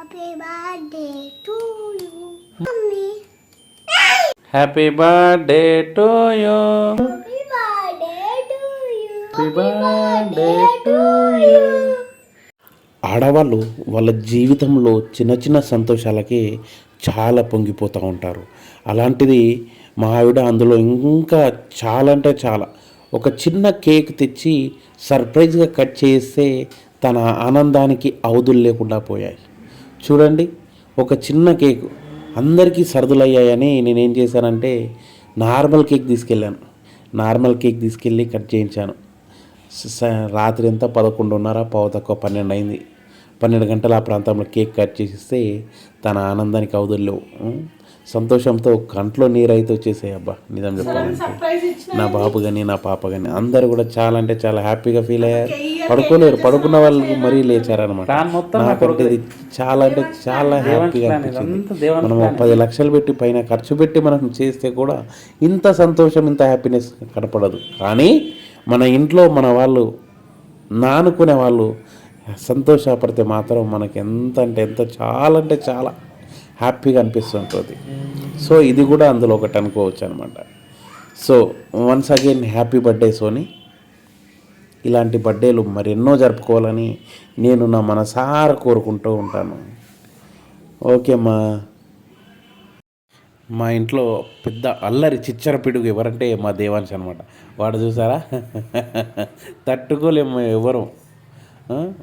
Happy birthday to you, mommy. Happy birthday to you. Happy birthday to you. Happy birthday to you. ఆడవాళ్ళు వాళ్ళ జీవితంలో చిన్న చిన్న సంతోషాలకి చాలా పొంగిపోతూ ఉంటారు. అలాంటిది మా ఆవిడ అందులో ఇంకా చాలా అంటే చాలా ఒక చిన్న కేక్ తెచ్చి సర్ప్రైజ్గా కట్ చేస్తే తన ఆనందానికి అవధులు లేకుండా పోయాయి. చూడండి, ఒక చిన్న కేకు అందరికీ సర్దులయ్యాయని నేనేం చేశానంటే నార్మల్ కేక్ తీసుకెళ్ళాను. నార్మల్ కేక్ తీసుకెళ్ళి కట్ చేయించాను. రాత్రి ఎంత 11:30 పావు 12 అయింది. 12 గంటల ఆ ప్రాంతంలో కేక్ కట్ చేసిస్తే తన ఆనందానికి అవధులు లేవు. సంతోషంతో కంట్లో నీరైతే వచ్చేసాయి. అబ్బా, నిజం చెప్పాలంటే నా బాబు కానీ నా పాప కానీ అందరూ కూడా చాలా అంటే చాలా హ్యాపీగా ఫీల్ అయ్యారు. పడుకోలేరు, పడుకున్న వాళ్ళు మరీ లేచారనమాట. నాకంటే ఇది చాలా అంటే చాలా హ్యాపీగా అనిపించింది. మనం 10 లక్షలు పెట్టి పైన ఖర్చు పెట్టి మనం చేస్తే కూడా ఇంత సంతోషం, ఇంత హ్యాపీనెస్ కనపడదు. కానీ మన ఇంట్లో మన వాళ్ళు నానుకునే వాళ్ళు సంతోషపడితే మాత్రం మనకి ఎంత అంటే ఎంత చాలా అంటే చాలా హ్యాపీగా అనిపిస్తుంటుంది. సో ఇది కూడా అందులో ఒకటి అనుకోవచ్చు అనమాట. So once again happy birthday Sony. ఇలాంటి బర్త్డేలు మరెన్నో జరుపుకోవాలని నేను నా మనసారా కోరుకుంటూ ఉంటాను. ఓకే మా ఇంట్లో పెద్ద అల్లరి చిచ్చర పిడుగు ఎవరంటే మా దేవాంశ్ అనమాట. వాడు చూసారా, తట్టుకోలేము ఎవరు.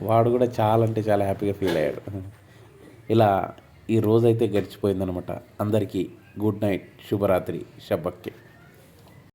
వాడు కూడా చాలా అంటే చాలా హ్యాపీగా ఫీల్ అయ్యాడు. ఇలా ఈ రోజైతే గడిచిపోయిందనమాట. అందరికీ గుడ్ నైట్, శుభరాత్రి, శబ్బక్కి.